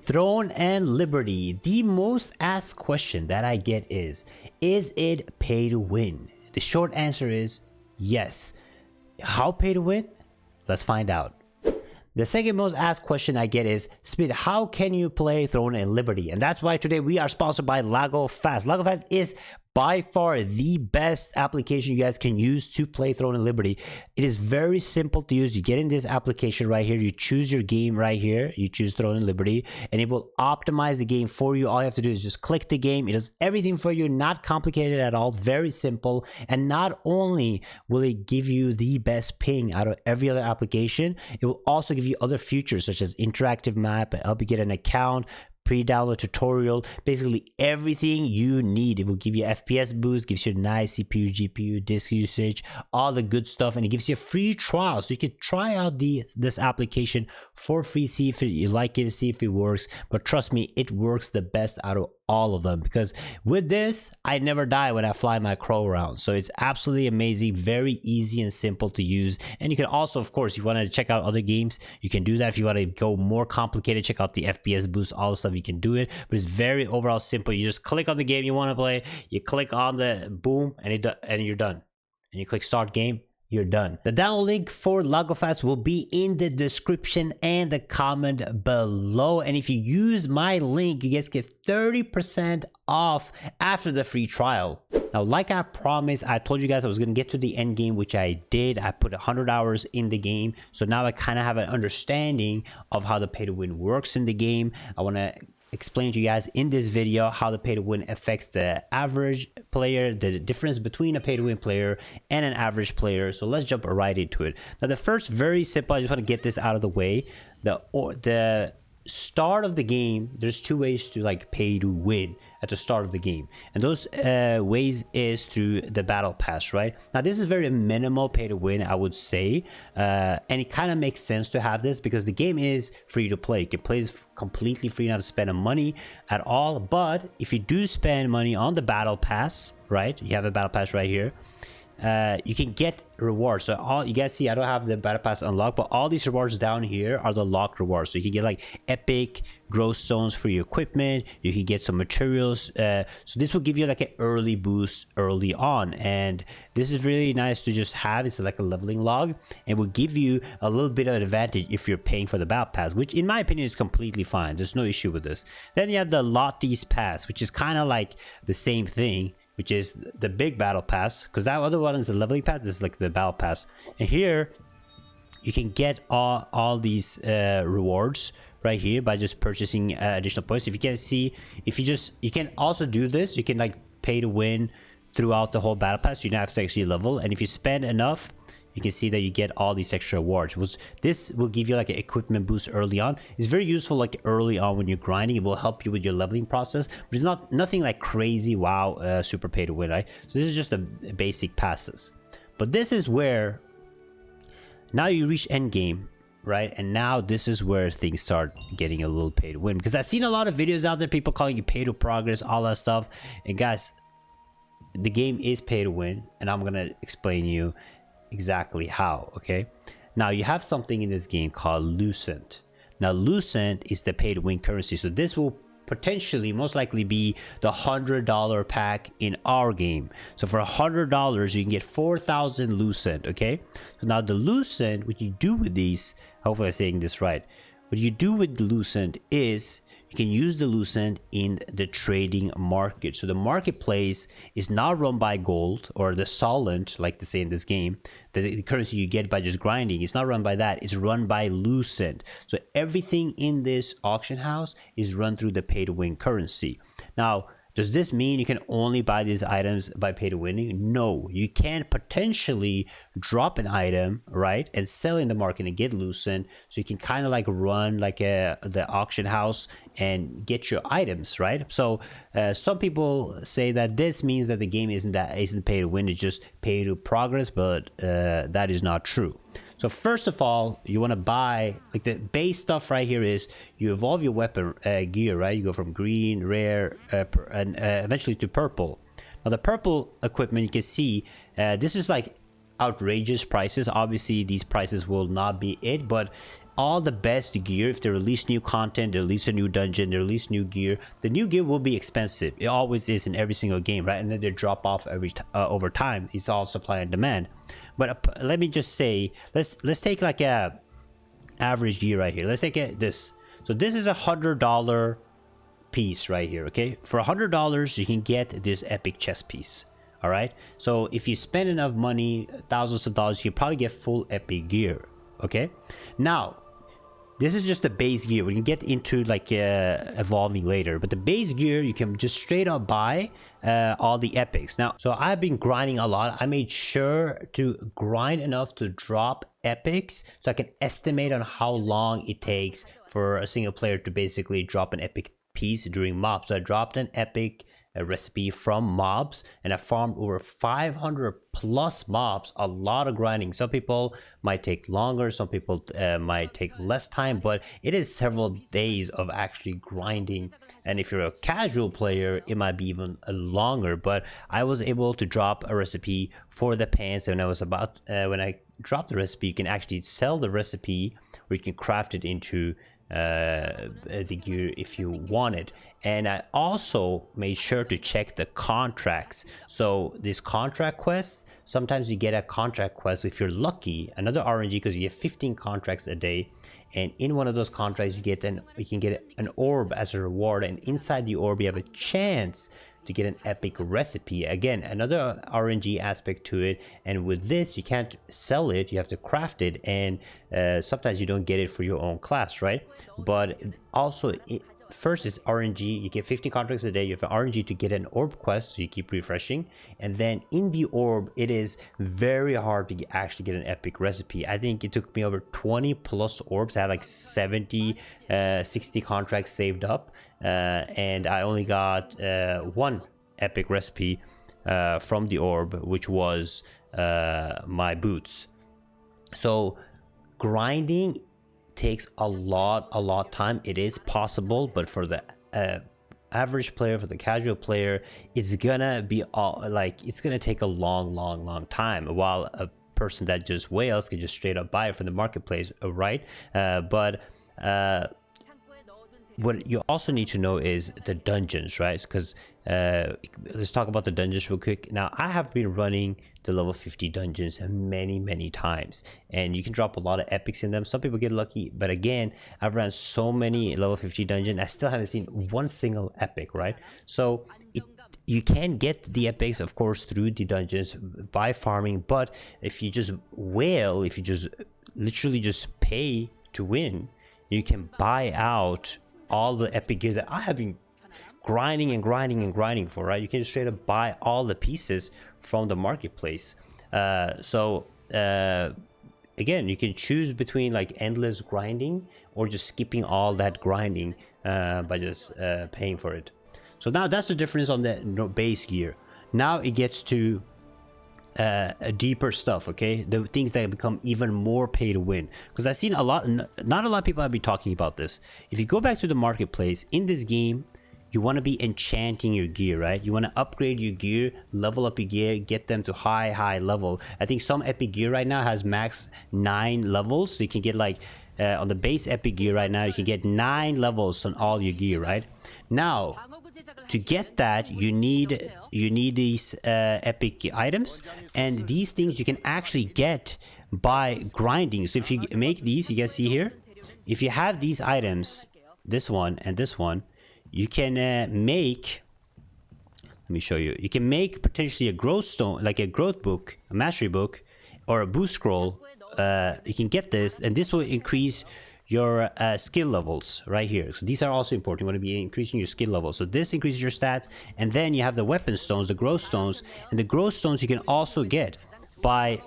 Throne and Liberty. The most asked question that I get is it pay to win? The short answer is yes. How pay to win? Let's find out. The second most asked question I get is, Spid, how can you play Throne and Liberty? And that's why today we are sponsored by LagoFast. LagoFast is by far the best application you guys can use to play Throne and Liberty. It is very simple to use. You get in this application right here, you choose your game right here, you choose Throne and Liberty, and it will optimize the game for you. All you have to do is just click the game. It does everything for you, not complicated at all, very simple. And not only will it give you the best ping out of every other application, it will also give you other features such as interactive map, help you get an account, pre-download tutorial, basically everything you need. It will give you FPS boost, gives you a nice CPU, GPU, disk usage, all the good stuff, and it gives you a free trial. So you can try out this application for free, see if you like it, see if it works. But trust me, it works the best out of all of them, because with this I never die when I fly my crow around. So it's absolutely amazing, very easy and simple to use. And you can also, of course, if you want to check out other games, you can do that. If you want to go more complicated, check out the FPS boost, all the stuff, you can do it. But it's very overall simple. You just click on the game you want to play, you click on the boom, and you're done. And you click start game, you're done. The download link for LagoFast will be in the description and the comment below. And if you use my link, you guys get 30% off after the free trial. Now, like I promised, I told you guys I was going to get to the end game, which I did. I put 100 hours in the game. So now I kind of have an understanding of how the pay to win works in the game. I want to explain to you guys in this video how the pay to win affects the average player, the difference between a pay to win player and an average player. So let's jump right into it. Now, the first, very simple, I just want to get this out of the way. The start of the game, there's two ways to like pay to win at the start of the game, and those ways is through the battle pass. Right now, this is very minimal pay to win, I would say, and it kind of makes sense to have this because the game is free to play. You can play this completely free, not to spend money at all. But if you do spend money on the battle pass, right, you have a battle pass right here, you can get rewards. So all you guys see, I don't have the battle pass unlocked, but all these rewards down here are the locked rewards. So you can get like epic growth stones for your equipment, you can get some materials, so this will give you like an early boost early on, and this is really nice to just have. It's like a leveling log, and will give you a little bit of an advantage if you're paying for the battle pass, which in my opinion is completely fine. There's no issue with this. Then you have the Lotties pass, which is kind of like the same thing, which is the big battle pass, because that other one is the leveling pass. This is like the battle pass, and here you can get all these rewards right here by just purchasing additional points. If you can see, you can also do this. You can like pay to win throughout the whole battle pass. You don't have to actually level, and if you spend enough, you can see that you get all these extra rewards. This will give you like an equipment boost early on. It's very useful like early on when you're grinding. It will help you with your leveling process, but it's nothing like crazy wow super pay to win, right? So this is just the basic passes. But this is where now you reach end game, right? And now this is where things start getting a little pay to win, because I've seen a lot of videos out there, people calling you pay to progress, all that stuff. And guys, the game is pay to win, and I'm gonna explain you exactly how. Okay, now you have something in this game called Lucent. Now Lucent is the pay to win currency, so this will potentially most likely be the $100 pack in our game. So for $100 you can get 4,000 Lucent. Okay, so now the Lucent, what you do with these, hopefully I'm saying this right, what you do with the Lucent is you can use the Lucent in the trading market. So the marketplace is not run by gold or the solent, like they say in this game, the currency you get by just grinding. It's not run by that. It's run by Lucent. So everything in this auction house is run through the pay to win currency. Now, does this mean you can only buy these items by pay to winning? No, you can potentially drop an item, right, and sell in the market and get Lucent. So you can kind of like run like the auction house and get your items, right? So some people say that this means that the game isn't pay to win, it's just pay to progress, but that is not true. So first of all, you want to buy like the base stuff right here is you evolve your weapon gear, right? You go from green, rare, and eventually to purple. Now the purple equipment, you can see this is like outrageous prices. Obviously these prices will not be it, but all the best gear. If they release new content, they release a new dungeon, they release new gear, the new gear will be expensive. It always is in every single game, right? And then they drop off over time. It's all supply and demand. But let me just say, let's take like a average gear right here. Let's take this. So this is $100 piece right here. Okay, for $100 you can get this epic chest piece. All right, so if you spend enough money, thousands of dollars, you can probably get full epic gear. Okay, now this is just the base gear. We can get into like evolving later, but the base gear you can just straight up buy all the epics. Now, so I've been grinding a lot. I made sure to grind enough to drop epics so I can estimate on how long it takes for a single player to basically drop an epic piece during mobs. So I dropped an epic recipe from mobs, and I farmed over 500 plus mobs. A lot of grinding. Some people might take longer, some people might take less time, but it is several days of actually grinding. And if you're a casual player, it might be even longer. But I was able to drop a recipe for the pants, and when I dropped the recipe, you can actually sell the recipe, or you can craft it into the gear if you want it. And I also made sure to check the contracts. So this contract quest, sometimes you get a contract quest if you're lucky, another RNG, because you get 15 contracts a day, and in one of those contracts you can get an orb as a reward, and inside the orb you have a chance to get an epic recipe. Again, another RNG aspect to it. And with this, you can't sell it, you have to craft it, and sometimes you don't get it for your own class, right? But also first is RNG. You get 15 contracts a day. You have an RNG to get an orb quest, so you keep refreshing, and then in the orb it is very hard to actually get an epic recipe. I think it took me over 20 plus orbs. I had like 70 60 contracts saved up, and I only got one epic recipe from the orb, which was my boots. So grinding takes a lot of time. It is possible, but for the average player, for the casual player, it's gonna be it's gonna take a long time, while a person that just whales can just straight up buy it from the marketplace, right? But what you also need to know is the dungeons, right? Because let's talk about the dungeons real quick. Now, I have been running the level 50 dungeons many times, and you can drop a lot of epics in them. Some people get lucky, but again, I've ran so many level 50 dungeons, I still haven't seen one single epic, right? So you can get the epics, of course, through the dungeons by farming, but if you just whale, if you just literally just pay to win, you can buy out all the epic gear that I have been grinding for, right? You can just straight up buy all the pieces from the marketplace. Again, you can choose between like endless grinding or just skipping all that grinding by just paying for it. So now that's the difference on the base gear. Now it gets to deeper stuff, okay? The things that become even more pay to win, because I've seen not a lot of people have been talking about this. If you go back to the marketplace in this game, you want to be enchanting your gear, right? You want to upgrade your gear, level up your gear, get them to high level. I think some epic gear right now has max 9 levels, so you can get like on the base epic gear right now, you can get 9 levels on all your gear, right? Now, to get that, you need these epic items, and these things you can actually get by grinding. So if you make these, you guys see here, if you have these items, this one and this one, you can make, let me show you, you can make potentially a growth stone, like a growth book, a mastery book, or a boost scroll. You can get this, and this will increase your skill levels right here. So these are also important. You want to be increasing your skill level. So this increases your stats, and then you have the weapon stones, the growth stones, and the growth stones you can also get by,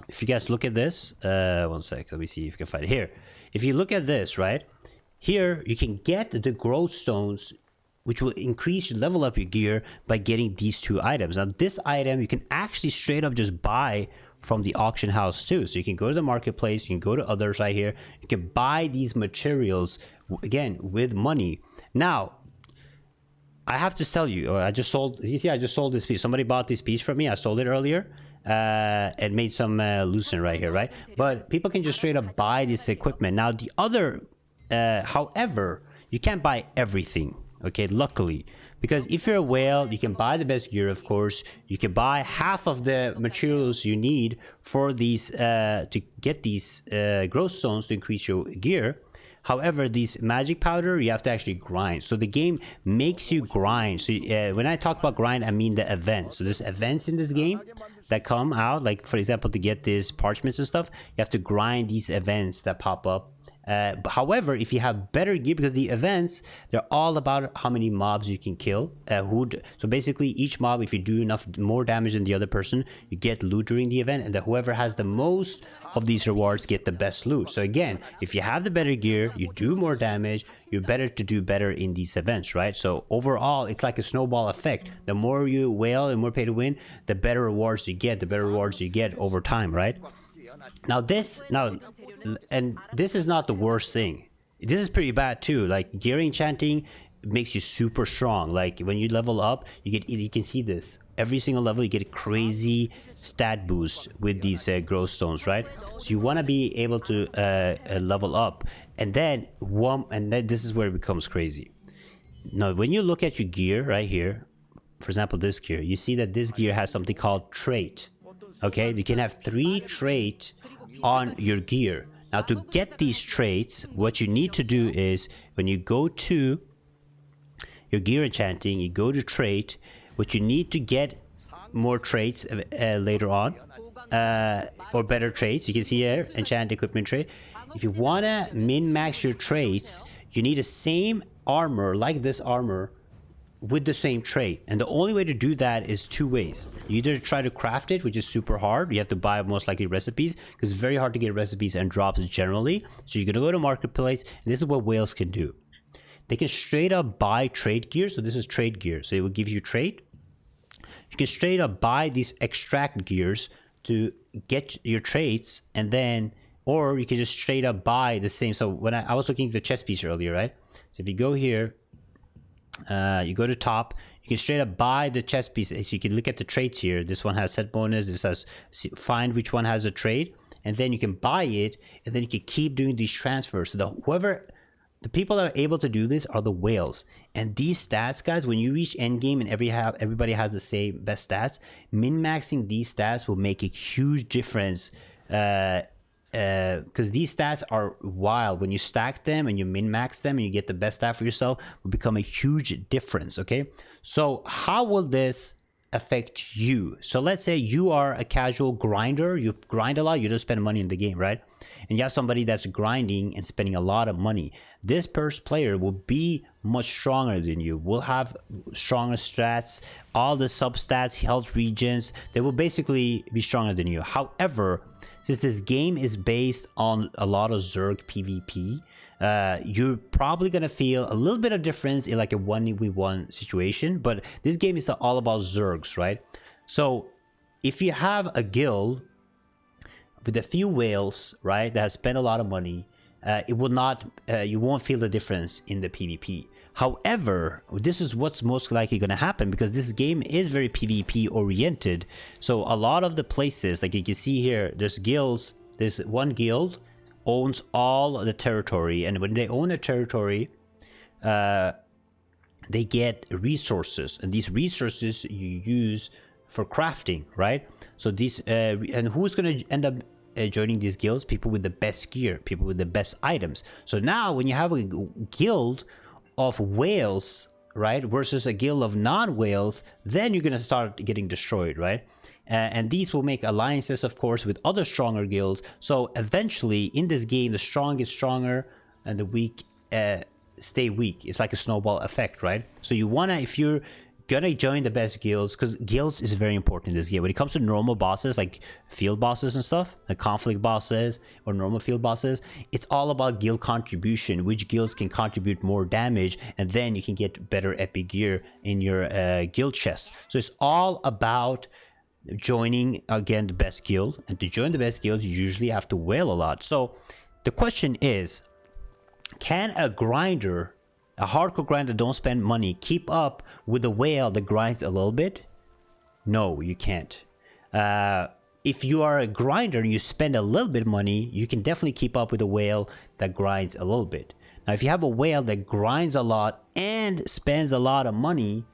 if you guys look at this, one sec, let me see if you can find it here. If you look at this, right here, you can get the growth stones, which will increase your level up your gear by getting these 2 items. Now this item you can actually straight up just buy from the auction house too. So you can go to the marketplace, you can go to others right here, you can buy these materials again with money. Now I have to tell you, I just sold, you see, I just sold this piece. Somebody bought this piece from me. I sold it earlier. and made some lucent right here, right? But people can just straight up buy this equipment. Now the other, however, you can't buy everything, okay, luckily, because if you're a whale, you can buy the best gear, of course. You can buy half of the materials you need for these to get these growth stones to increase your gear. However, these magic powder, you have to actually grind. So the game makes you grind. So when I talk about grind, I mean the events. So there's events in this game that come out, like for example, to get these parchments and stuff, you have to grind these events that pop up. However, if you have better gear, because the events, they're all about how many mobs you can kill. So basically each mob, if you do enough more damage than the other person, you get loot during the event, and whoever has the most of these rewards get the best loot. So again, if you have the better gear, you do more damage, you're better to do better in these events, right? So overall, it's like a snowball effect. The more you whale and more pay to win, the better rewards you get, over time, right? Now this is not the worst thing. This is pretty bad too. Like gear enchanting makes you super strong. Like when you level up, you can see this. Every single level you get a crazy stat boost with these growth stones, right? So you want to be able to level up, and then this is where it becomes crazy. Now when you look at your gear right here, for example this gear, you see that this gear has something called trait. Okay, you can have 3 traits on your gear. Now to get these traits, what you need to do is when you go to your gear enchanting, you go to trait. What you need to get more traits later on, or better traits. You can see here, enchant equipment trait. If you want to min-max your traits, you need the same armor, like this armor, with the same trait, and the only way to do that is 2 ways. You either try to craft it, which is super hard. You have to buy most likely recipes, because it's very hard to get recipes and drops generally. So you're gonna go to marketplace, and this is what whales can do. They can straight up buy trade gear. So this is trade gear, so it will give you trade. You can straight up buy these extract gears to get your traits, and then, or you can just straight up buy the same. So when I was looking at the chest piece earlier, right? So if you go here, you go to top, you can straight up buy the chest piece. So you can look at the traits here. This one has set bonus, this has find which one has a trade, and then you can buy it, and then you can keep doing these transfers. So the people that are able to do this are the whales. And these stats, guys, when you reach end game and everybody has the same best stats, min-maxing these stats will make a huge difference, because these stats are wild. When you stack them and you min-max them and you get the best stat for yourself, will become a huge difference. Okay, so how will this affect you? So let's say you are a casual grinder, you grind a lot, you don't spend money in the game, right? And you have somebody that's grinding and spending a lot of money. This first player will be much stronger than you, will have stronger stats, all the substats, health regions, they will basically be stronger than you. However, since this game is based on a lot of Zerg PvP, you're probably gonna feel a little bit of difference in like a 1v1 situation, but this game is all about Zergs, right? So if you have a guild with a few whales, right, that has spent a lot of money, it will not, you won't feel the difference in the PvP. However, this is what's most likely going to happen, because this game is very PvP oriented. So a lot of the places, like you can see here, there's guilds. There's one guild owns all the territory, and when they own a territory, they get resources, and these resources you use for crafting, right? So these and who's going to end up joining these guilds? People with the best gear, people with the best items. So now when you have a guild of whales, right, versus a guild of non-whales, then you're gonna start getting destroyed, right? And these will make alliances, of course, with other stronger guilds. So eventually in this game, the strong get stronger and the weak stay weak. It's like a snowball effect, right? So you wanna, if you're gonna join the best guilds, because guilds is very important in this game. When it comes to normal bosses, like field bosses and stuff, like conflict bosses or normal field bosses, it's all about guild contribution, which guilds can contribute more damage, and then you can get better epic gear in your guild chest. So it's all about joining, again, the best guild. And to join the best guild, you usually have to whale a lot. So the question is, can a grinder, a hardcore grinder, don't spend money, keep up with the whale that grinds a little bit? No, you can't. If you are a grinder and you spend a little bit of money, you can definitely keep up with a whale that grinds a little bit. Now, if you have a whale that grinds a lot and spends a lot of money,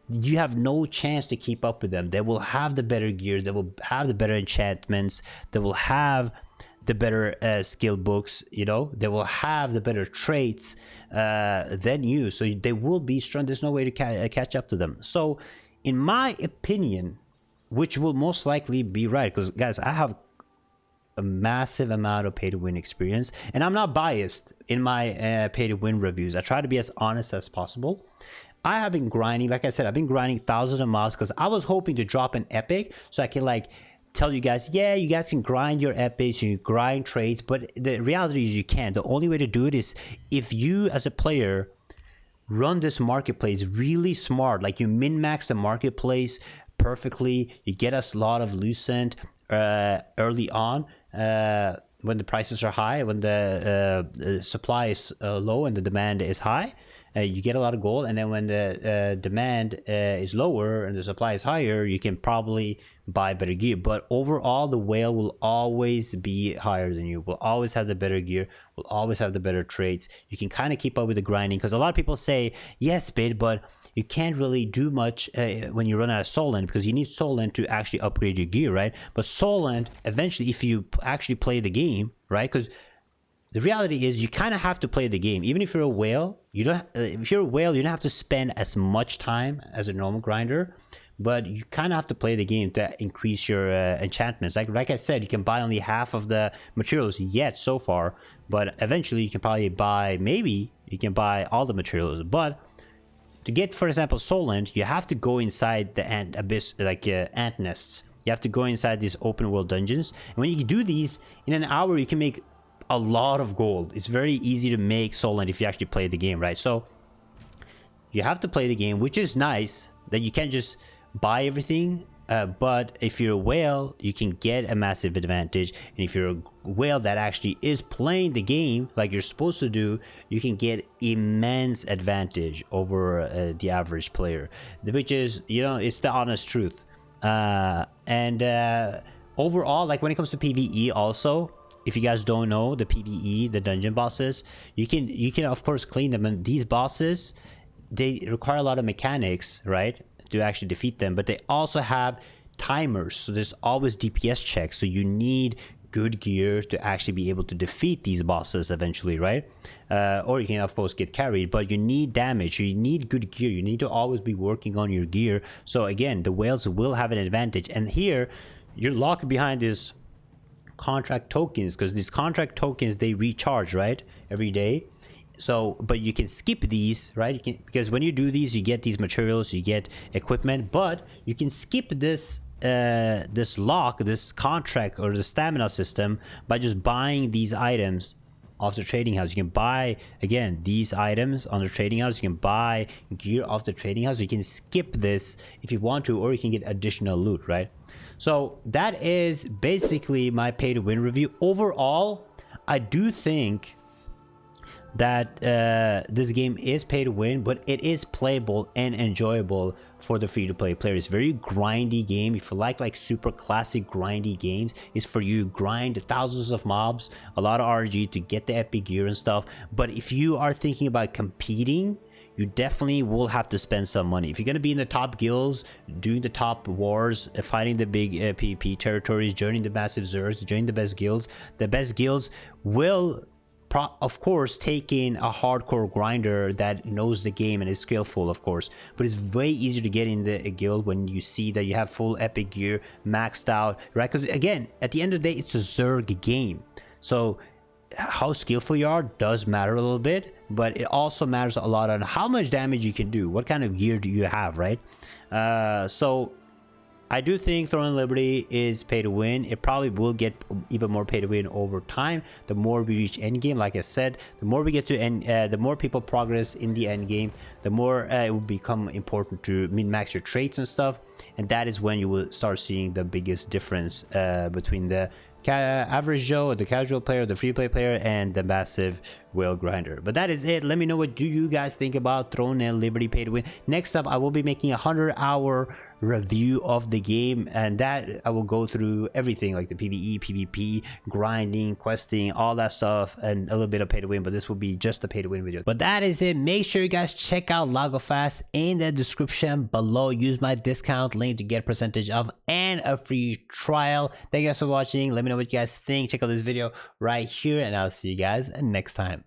you have no chance to keep up with them. They will have the better gear, they will have the better enchantments, they will have the better skill books, you know, they will have the better traits than you. So they will be strong. There's no way to catch up to them. So in my opinion, which will most likely be right, because guys, I have a massive amount of pay-to-win experience, and I'm not biased in my pay-to-win reviews. I try to be as honest as possible. I have been grinding, like I said, I've been grinding thousands of mobs because I was hoping to drop an epic so I can like tell you guys, yeah, you guys can grind your epics, you grind trades, but the reality is you can't. The only way to do it is if you as a player run this marketplace really smart, like you min-max the marketplace perfectly, you get a lot of lucent early on when the prices are high, when the supply is low and the demand is high. You get a lot of gold, and then when the demand is lower and the supply is higher, you can probably buy better gear. But overall, the whale will always be higher than you, will always have the better gear, will always have the better traits. You can kind of keep up with the grinding, because a lot of people say, yes, Spid, but you can't really do much when you run out of soul end, because you need soul end to actually upgrade your gear, right? But soul end, eventually, if you actually play the game, right? Because the reality is you kind of have to play the game. Even if you're a whale, you don't. If you're a whale, you don't have to spend as much time as a normal grinder, but you kind of have to play the game to increase your enchantments. Like I said, you can buy only half of the materials yet so far, but eventually you can probably buy, maybe you can buy all the materials. But to get, for example, soul end, you have to go inside the ant abyss, like ant nests. You have to go inside these open world dungeons, and when you do these in an hour, you can make a lot of gold. It's very easy to make soul end if you actually play the game, right? So you have to play the game, which is nice that you can't just buy everything, but if you're a whale, you can get a massive advantage, and if you're a whale that actually is playing the game like you're supposed to do, you can get immense advantage over the average player, which is, you know, it's the honest truth. Overall, like when it comes to PvE also, if you guys don't know, the PvE, the dungeon bosses, you can of course clean them, and these bosses, they require a lot of mechanics, right, to actually defeat them, but they also have timers, so there's always DPS checks, so you need good gear to actually be able to defeat these bosses eventually, right? Or you can of course get carried, but you need damage, you need good gear, you need to always be working on your gear. So again, the whales will have an advantage, and here you're locked behind this contract tokens, because these contract tokens, they recharge, right, every day. So but you can skip these, right? You can, because when you do these, you get these materials, you get equipment, but you can skip this this lock, this contract, or the stamina system by just buying these items off the trading house. You can buy, again, these items on the trading house, you can buy gear off the trading house. You can skip this if you want to, or you can get additional loot, right? So that is basically my pay to win review. Overall, I do think that this game is pay to win, but it is playable and enjoyable for the free-to-play player. It's a very grindy game. If you like super classic grindy games, it's for you. Grind thousands of mobs, a lot of RG to get the epic gear and stuff. But if you are thinking about competing, you definitely will have to spend some money. If you're going to be in the top guilds, doing the top wars, fighting the big PvP territories, joining the massive zergs, joining the best guilds will of course take in a hardcore grinder that knows the game and is skillful, of course, but it's way easier to get in the guild when you see that you have full epic gear maxed out, right? Because again, at the end of the day, it's a zerg game, so how skillful you are does matter a little bit, but it also matters a lot on how much damage you can do, what kind of gear do you have, right? So I do think Throne Liberty is pay to win. It probably will get even more pay to win over time. The more we reach end game, like I said, the more we get to end, the more people progress in the end game, the more it will become important to min-max your traits and stuff. And that is when you will start seeing the biggest difference between the average Joe, the casual player, the free play player, and the massive whale grinder. But that is it. Let me know what do you guys think about Throne and Liberty pay to win. Next up, I will be making a 100-hour review of the game, and that I will go through everything like the PvE, PvP, grinding, questing, all that stuff, and a little bit of pay to win, but this will be just the pay to win video. But that is it. Make sure you guys check out LagoFast in the description below. Use my discount link to get a percentage off and a free trial. Thank you guys for watching. Let me know what you guys think. Check out this video right here, and I'll see you guys next time.